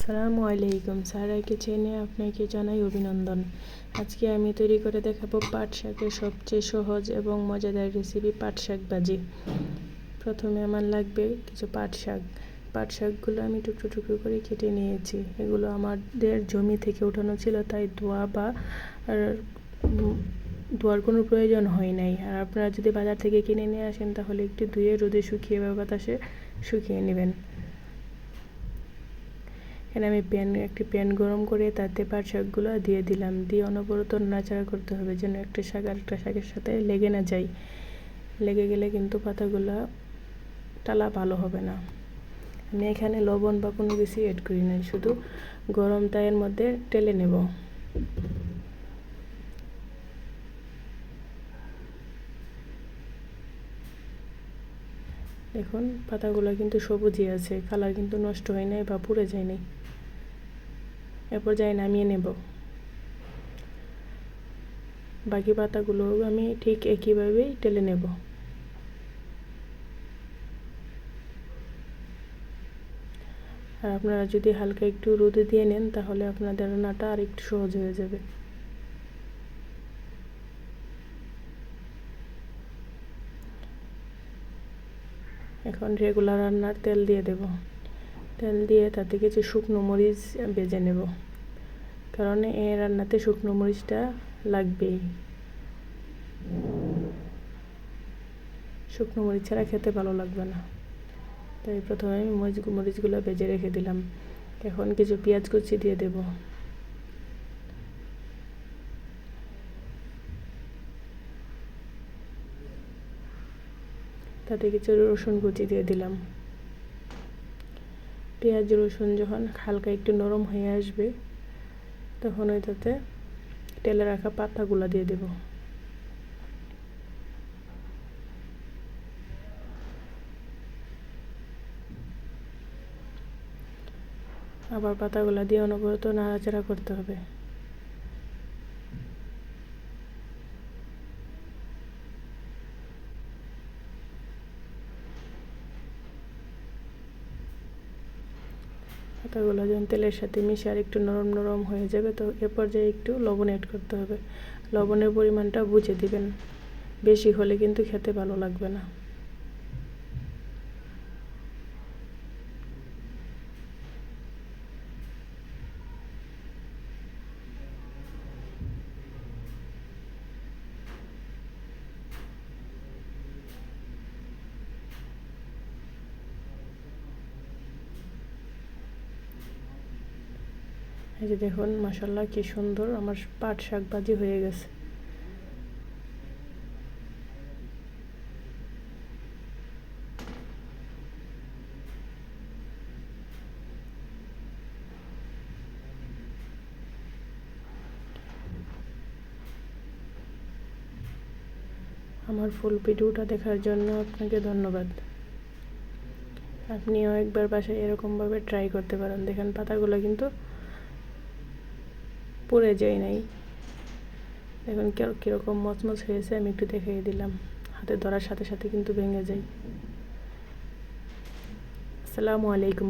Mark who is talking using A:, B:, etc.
A: আসসালামু আলাইকুম। সারা কিচেনে আপনাকে জানাই অভিনন্দন। আজকে আমি তৈরি করে দেখাবো পাট শাকের সবচেয়ে সহজ এবং মজাদার রেসিপি পাট শাক ভাজি। প্রথমে আমার লাগবে কিছু পাট শাক। পাট শাকগুলো আমি টুকরো টুকরো করে কেটে নিয়েছি। এগুলো আমাদের জমি থেকে উঠানো ছিল, তাই ধোয়ার কোনো প্রয়োজন হয় নাই। আর আপনারা যদি বাজার থেকে কিনে নিয়ে আসেন তাহলে একটু ধুয়ে রোদে শুকিয়ে বা বাতাসে শুকিয়ে নেবেন। এখানে আমি একটি প্যান গরম করে তাতে পাট শাকগুলো দিয়ে দিলাম। দিয়ে অনবরত নাড়াচাড়া করতে হবে যেন একটা শাক আরেকটা শাকের সাথে লেগে না যায়। লেগে গেলে কিন্তু পাতাগুলো টালা ভালো হবে না। আমি এখানে লবণ বা কোনো কিছু অ্যাড করি নাই, শুধু গরম তাইয়ের মধ্যে টেলে নেব। দেখুন পাতাগুলো কিন্তু সবুজই আছে, কালার কিন্তু নষ্ট হয় নাই বা পুড়ে যায় নাই। এরপর নামিয়ে নেব। বাকি পাতাগুলো আমি ঠিক একইভাবেই টেলে নেব। আর আপনারা যদি হালকা একটু রোদে দিয়ে নেন তাহলে আপনাদের রান্নাটা আর একটু সহজ হয়ে যাবে। এখন রেগুলার রান্নার তেল দিয়ে দেব। তেল দিয়ে তাতে কিছু শুকনো মরিচ ভেজে নেব, কারণ এই রান্নাতে শুকনো মরিচটা লাগবেই। শুকনো মরিচ ছাড়া খেতে ভালো লাগবে না, তাই প্রথমে আমি মরিচগুলো ভেজে রেখে দিলাম। এখন কিছু পেঁয়াজ কুচি দিয়ে দেব। তাতে কিছু রসুন কুচি দিয়ে দিলাম। পেঁয়াজ রসুন যখন হালকা একটু নরম হয়ে আসবে তখন ওই তাতে তেলে রাখা পাতাগুলো দিয়ে দেব। আবার পাতাগুলো দিয়ে অনবরত নাড়াচাড়া করতে হবে। পাতাগুলো যখন তেলের সাথে মিশে আর একটু নরম নরম হয়ে যাবে তো এ পর্যায়ে একটু লবণ অ্যাড করতে হবে। লবণের পরিমাণটা বুঝে দিবেন, বেশি হলে কিন্তু খেতে ভালো লাগবে না। এই যে দেখুন মাশাআল্লাহ কি সুন্দর আমার পাট শাক ভাজি হয়ে গেছে। আমার ফুল ভিডিওটা দেখার জন্য আপনাকে ধন্যবাদ। আপনিও একবার বাসায় এরকমভাবে ট্রাই করতে পারেন। দেখেন পাতাগুলো কিন্তু পুড়ে যায় নাই। দেখুন কীরকম মচমচ হয়েছে, আমি একটু দেখিয়ে দিলাম। হাতে ধরার সাথে সাথে কিন্তু ভেঙে যায়। আসসালামু আলাইকুম।